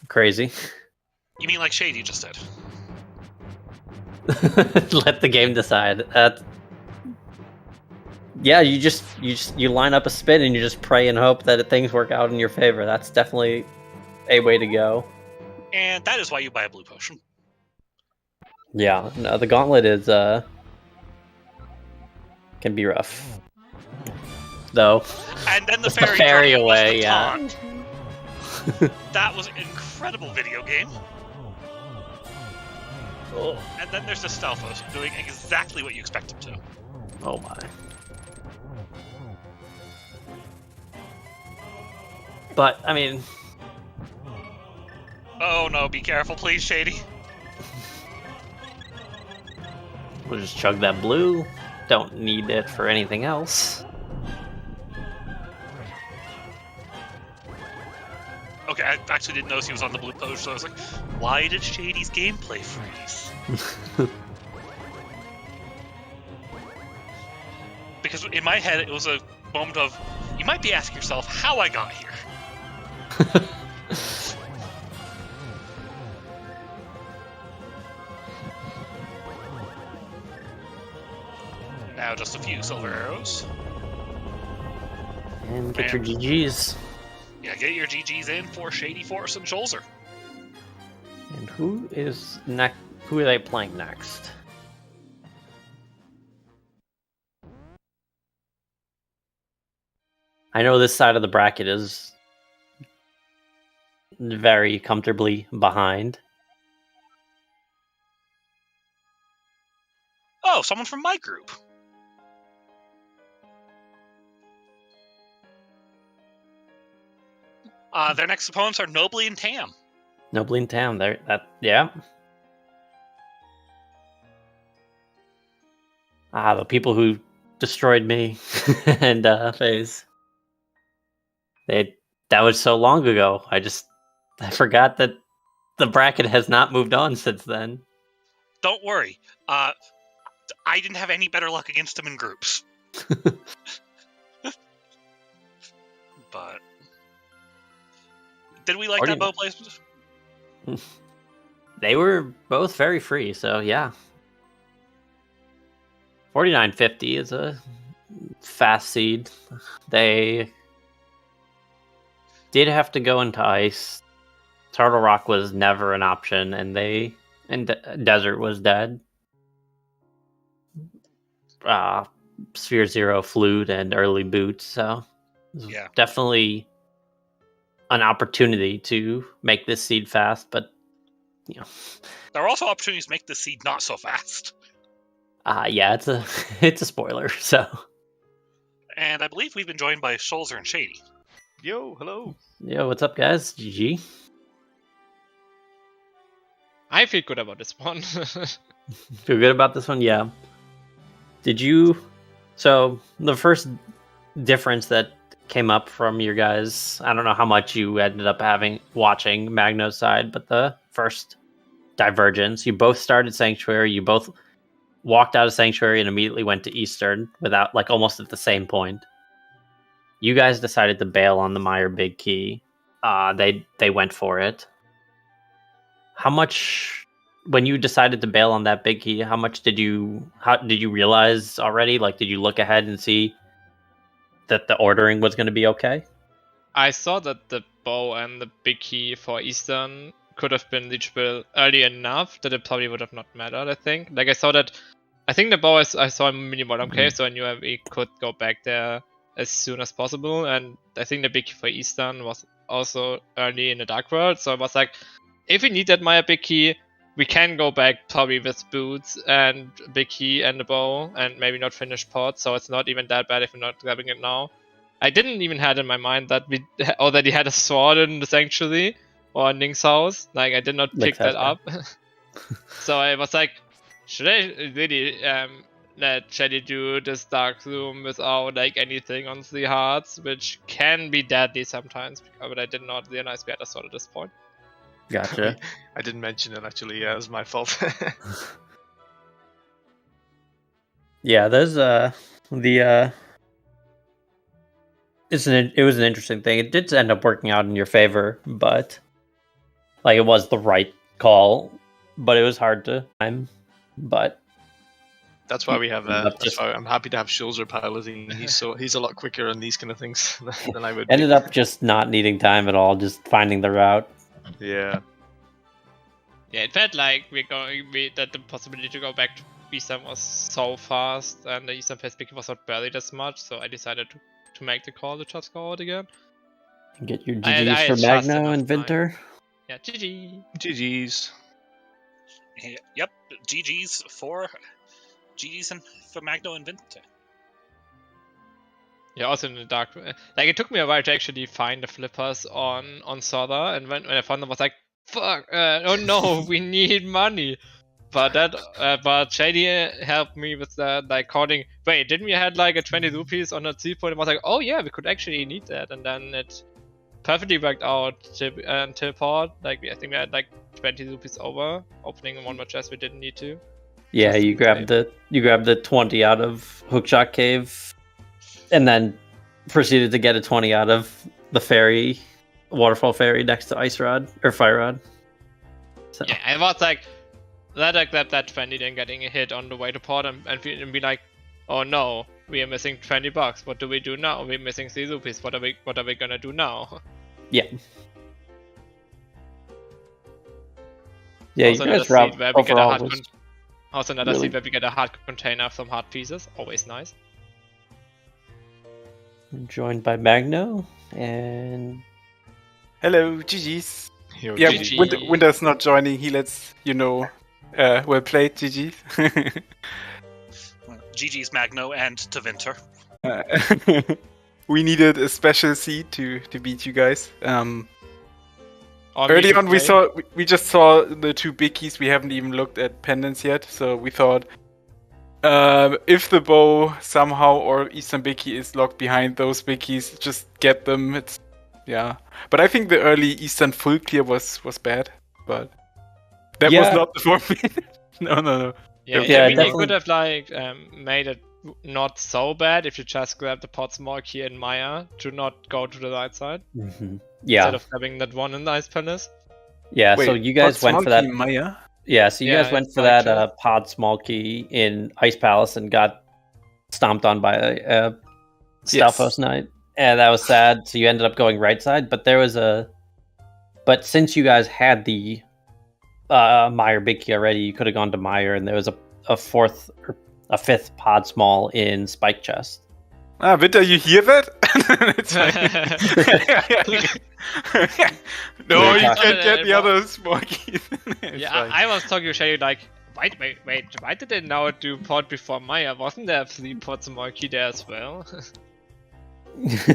crazy. You mean like Shady just did? Let the game decide. Yeah, you line up a spin and you just pray and hope that things work out in your favor. That's definitely a way to go. And that is why you buy a blue potion. Yeah, no, the gauntlet is can be rough, though. And then the Just fairy away, yeah. That was an incredible video game. Oh. And then there's the Stealthos doing exactly what you expect him to. Oh my. But, I mean... Oh no, be careful please, Shady. We'll just chug that blue. Don't need it for anything else. Okay, I actually didn't notice he was on the blue potion, so I was like, why did Shady's gameplay freeze? Because in my head, it was a moment of, you might be asking yourself how I got here. Now just a few silver arrows. And get your GGs. Yeah, get your GGs in for Shady Force and Scholzer. And who is next? Who are they playing next? I know this side of the bracket is very comfortably behind. Oh, someone from my group. Their next opponents are Nobly and Tam. Nobly and Tam, yeah. The people who destroyed me and FaZe. That was so long ago. I forgot that the bracket has not moved on since then. Don't worry. I didn't have any better luck against them in groups. But did we like that bow placement? They were both very free, so yeah. 4950 is a fast seed. They did have to go into ice. Turtle Rock was never an option, and Desert was dead. Sphere Zero, Flute, and early Boots, so yeah, definitely an opportunity to make this seed fast, but you know, there are also opportunities to make this seed not so fast. Yeah, it's a spoiler. So, and I believe we've been joined by Scholzer and Shady. Yo, hello. Yo, what's up, guys? GG. I feel good about this one. Feel good about this one? Yeah. So, the first difference that came up from your guys, I don't know how much you ended up watching Magno's side, but the first divergence, you both started Sanctuary, you both walked out of Sanctuary and immediately went to Eastern without, almost at the same point. You guys decided to bail on the Meyer Big Key. They went for it. How much, when you decided to bail on that Big Key, how did you realize already? Did you look ahead and see that the ordering was going to be okay? I saw that the bow and the Big Key for Eastern could have been reachable early enough that it probably would have not mattered, I think. I think the bow I saw in mini-mod okay, so I knew we could go back there as soon as possible, and I think the Big Key for Eastern was also early in the Dark World, so I was like, if we need that Maya Big Key, we can go back probably with Boots and Big Key and the bow, and maybe not finish pot, so it's not even that bad if we're not grabbing it now. I didn't even have in my mind that we already had a sword in the Sanctuary, or in Link's house. I did not pick that up. So I was like, should I really let Shelly do this Dark Room without anything on 3 hearts, which can be deadly sometimes, but I did not realize we had a sword at this point. Gotcha. I didn't mention it actually. Yeah, it was my fault. Yeah, there's it was an interesting thing. It did end up working out in your favor, but it was the right call, but it was hard to time. but That's why we have. Ended up That's just- why I'm happy to have Schulzer piloting. He's a lot quicker on these kind of things than I would. be. ended up just not needing time at all, just finding the route. Yeah. Yeah, it felt like that the possibility to go back to Eastern was so fast, and the Eastern perspective was not buried as much, so I decided to make the call to just go out again. Get your I GGs for trust Magno enough and time. Vinter. Yeah, GG. GG's. Yep, GG's for Magno and Vinter. Yeah, also in the dark. Like, it took me a while to actually find the flippers on Soda, and when I found them, I was like, fuck, oh no, we need money. But Shady helped me with that, like, calling, wait, didn't we had like a 20 rupees on a 3 point? I was like, oh yeah, we could actually need that, and then it perfectly worked out until port. Like, I think we had like 20 rupees over, opening one more chest we didn't need to. Yeah, Just you grabbed the 20 out of Hookshot Cave, and then proceeded to get a 20 out of the waterfall ferry next to Ice Rod or Fire Rod. So Yeah, I was like, that 20 then getting a hit on the way to port and be like, oh no, we are missing 20 bucks. What do we do now? We're missing 3 rupees. What are we gonna do now? yeah. Yeah, Also you another guys route seed where we get a overall hard was Also another really- seed where we get a hard container of some hard pieces. Always nice. joined by Magno and Hello, GG's. Yo, Yeah, GG. Winter's not joining. He lets you know. Well played, GG. GG's Magno and to Vinter. We needed a special seed to beat you guys. Or Early should on, play. we just saw the 2 big keys. We haven't even looked at pendants yet, so we thought if the bow somehow or Eastern big key is locked behind those big keys, just get them. Yeah. But I think the early Eastern full clear was bad, but that was Yeah. not the format. No. Yeah, Yeah, I mean, they definitely. could have like made it not so bad if you just grab the pot small key in Maya to not go to the right side yeah, instead of having that one in the Ice Palace. yeah. So you guys went for that. Maya? Yeah, so you Yeah, guys went it's for like that pod small key in Ice Palace and got stomped on by a Stalfos Knight. And that was sad, so you ended up going right side, but but since you guys had the Meyer big key already, you could have gone to Meyer, and there was a fifth pod small in Spike Chest. Ah, Winter, you hear that? It's fine. No, you can't get the other small keys. It's Yeah, fine. I was talking to Shady like, wait, why did they now do pot before Maya? Wasn't there 3 pot small key there as well?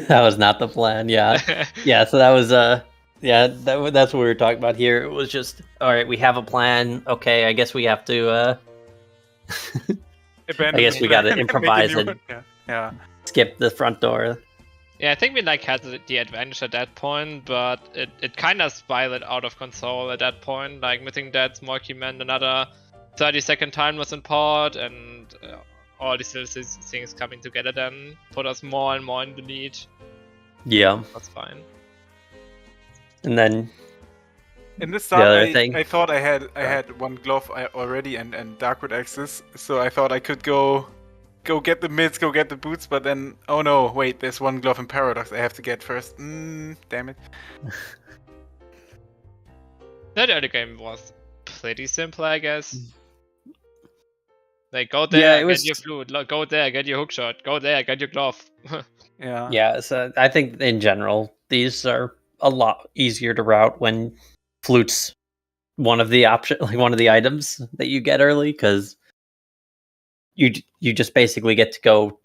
That was not the plan. Yeah, yeah. So that was that's what we were talking about here. It was just all right. We have a plan. Okay, I guess we have to Abandon I guess the we gotta plan and make a improvise new it. one. Yeah. skip the front door. Yeah, I think we like had the advantage at that point, but it kind of spiraled out of control at that point. Like missing that small key meant another 30-second time was in port, and all these little things coming together then put us more and more in the lead. Yeah, That's fine. and then In this The other start, thing- I thought I had one glove already and Darkwood axes, so I thought I could go get the mids, go get the boots, but then oh no, wait, there's one glove in Paradox I have to get first. Damn it. That early game was pretty simple, I guess. Like, go there, Yeah, it get was- your flute, go there, get your hookshot, go there, get your glove. Yeah. yeah. So I think in general these are a lot easier to route when flute's one of the items that you get early, because you just basically get to go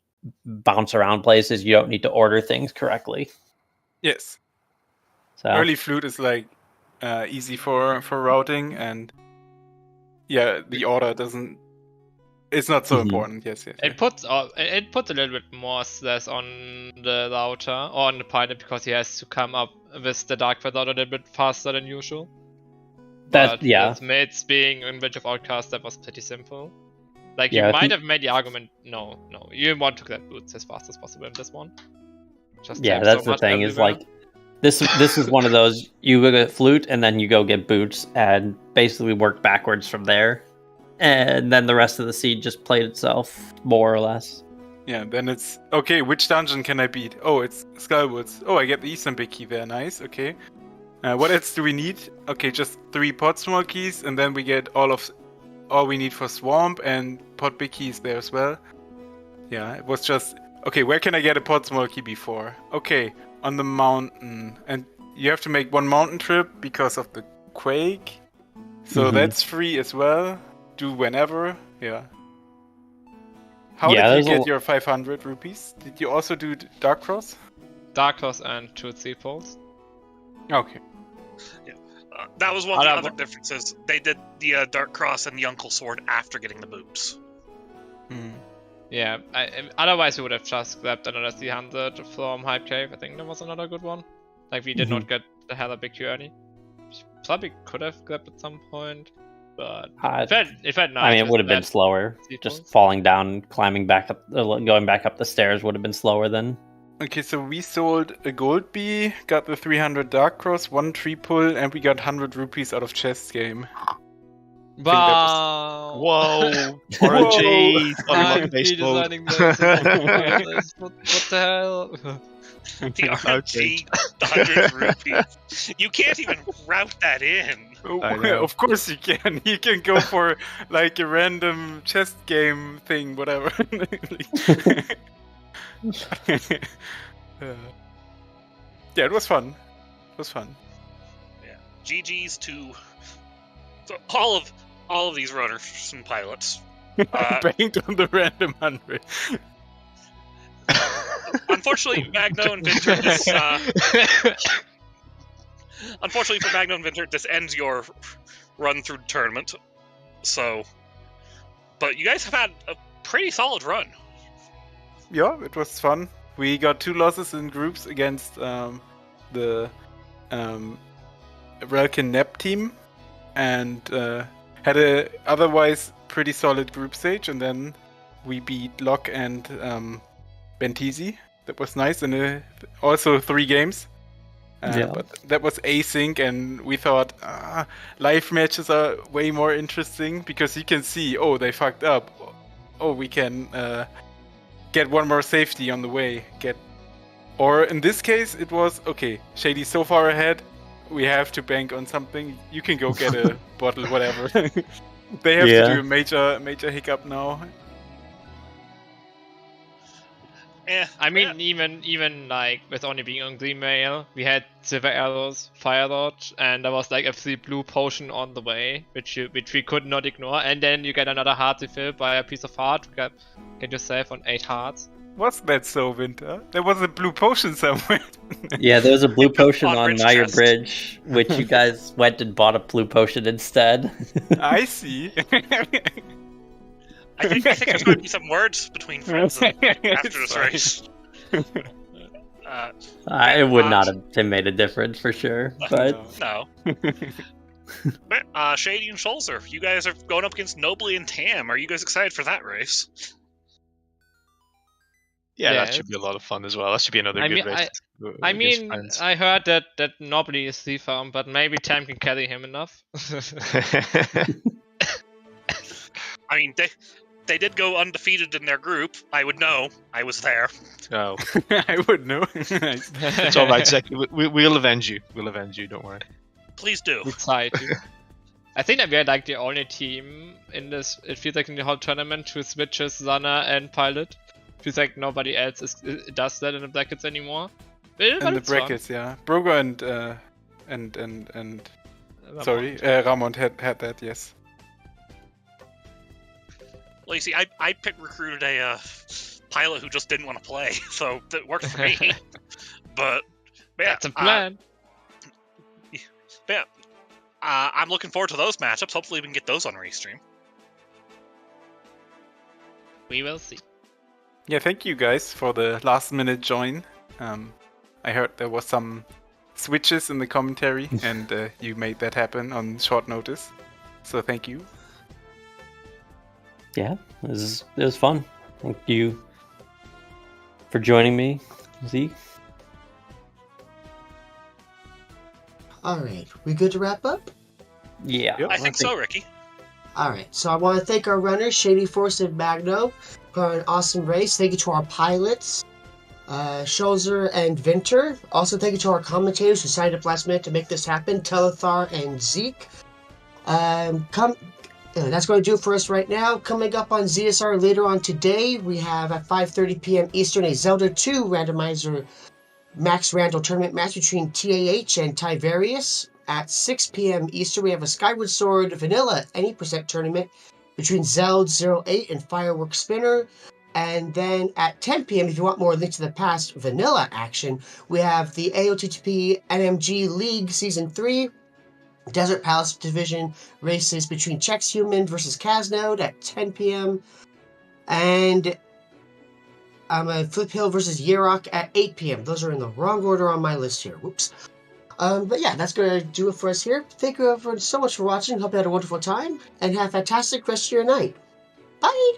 bounce around places. You don't need to order things correctly. Yes. So Early flute is like easy for routing, and yeah, the order doesn't. It's not so Mhm. important. Yes. It puts a little bit more stress on the router or on the pilot because he has to come up with the dark without a little bit faster than usual. that But yeah. with mates being in Witch of Outcast, that was pretty simple. Like Yeah, you I might think- have made the argument, no, you want to get boots as fast as possible in this one. Just Yeah, save that's so the much thing is everywhere. like this is one of those you go get flute and then you go get boots and basically work backwards from there. And then the rest of the seed just played itself, more or less. Yeah, then it's okay. Which dungeon can I beat? Oh, it's Skullwoods. Oh, I get the Eastern big key there. Nice. Okay. What else do we need? Okay, just 3 pot small keys, and then we get all we need for Swamp and pot big keys there as well. Yeah, it was just okay. Where can I get a pot small key before? Okay, on the mountain, and you have to make 1 mountain trip because of the quake. So that's free as well. Do whenever. Yeah. How did you get your 500 rupees? Did you also do Dark Cross? Dark Cross and 2 Poles. Okay. Yeah. That was one of the other differences. They did the Dark Cross and the Uncle Sword after getting the boots. Yeah, otherwise we would have just grabbed another 300 from Hype Cave. I think that was another good one. Like, we did not get the Heather big Q early. Probably could have grabbed at some point, but it felt nice. I mean, it would have been slower. Just falling down, climbing back up, going back up the stairs would have been slower then. Okay, so we sold a gold bee, got the 300 Dark Cross, 1 tree pull, and we got 100 rupees out of chess game. Wow! Whoa! RNG! What the hell? The RNG, 100 rupees. You can't even route that in. Of course you can. You can go for like a random chess game thing, whatever. Yeah, it was fun. It was fun. Yeah. GG's to all of these runners and pilots. Banked on the random 100. Unfortunately, Magno and Vinter, unfortunately for Magno and Vinter, this ends your run through the tournament. So, but you guys have had a pretty solid run. Yeah, it was fun. We got 2 losses in groups against the Relkin Nep team, and had a otherwise pretty solid group stage, and then we beat Locke and Bentizi. That was nice, and also 3 games. But that was async, and we thought live matches are way more interesting because you can see, oh, they fucked up. Oh, we can get 1 more safety on the way. Or in this case, it was okay. Shady's so far ahead, we have to bank on something. You can go get a bottle, whatever. They have to do a major hiccup now. Yeah, I mean, even like with only being on green mail, we had silver arrows, fire dodge, and there was like a free blue potion on the way, which we could not ignore. And then you get another heart refill by a piece of heart. Get yourself on 8 hearts. Was that so, Winter? There was a blue potion somewhere. Yeah, there was a blue potion on Meyer Bridge, which you guys went and bought a blue potion instead. I see. I think there's going to be some words between friends after this race. It would not have made a difference for sure, but no. Shady and Scholzer, you guys are going up against Nobly and Tam. Are you guys excited for that race? Yeah, that should be a lot of fun as well. That should be another good race. I heard that Nobly is the farm, but maybe Tam can carry him enough. I mean, they did go undefeated in their group. I would know. I was there. Oh. I would know. It's all right, Zach. We'll avenge you. We'll avenge you, don't worry. Please do. We try to. I think that we are like the only team in this, it feels like in the whole tournament, who switches Zana and Pilot. Feels like nobody else does that in the brackets anymore. In the brackets, fun. Yeah. Brogo and sorry, Ramond had that, yes. Well, you see, I recruited a pilot who just didn't want to play, so that worked for me. but yeah, that's a plan. I'm looking forward to those matchups. Hopefully, we can get those on Restream. We will see. Yeah, thank you guys for the last-minute join. I heard there was some switches in the commentary, and you made that happen on short notice. So thank you. Yeah, it was fun. Thank you for joining me, Z. Alright, we good to wrap up? Yeah. I think so, Ricky. Alright, so I want to thank our runners, Shady Force and Magno, for an awesome race. Thank you to our pilots, Scholzer and Vinter. Also thank you to our commentators who signed up last minute to make this happen, Telethar and Zeke. That's going to do it for us right now. Coming up on ZSR later on today, we have at 5:30 p.m. Eastern a Zelda 2 randomizer Max Randall tournament match between TAH and Tiverius. At 6 p.m. Eastern, we have a Skyward Sword Vanilla Any Percent tournament between Zeld08 and Firework Spinner. And then at 10 p.m., if you want more Link to the Past vanilla action, we have the ALttP NMG League Season 3 Desert Palace Division races between Chex Human versus Kaznode at 10 p.m. And Flip Hill versus Yerok at 8 p.m. Those are in the wrong order on my list here. Whoops. But yeah, that's going to do it for us here. Thank you everyone so much for watching. Hope you had a wonderful time. And have a fantastic rest of your night. Bye!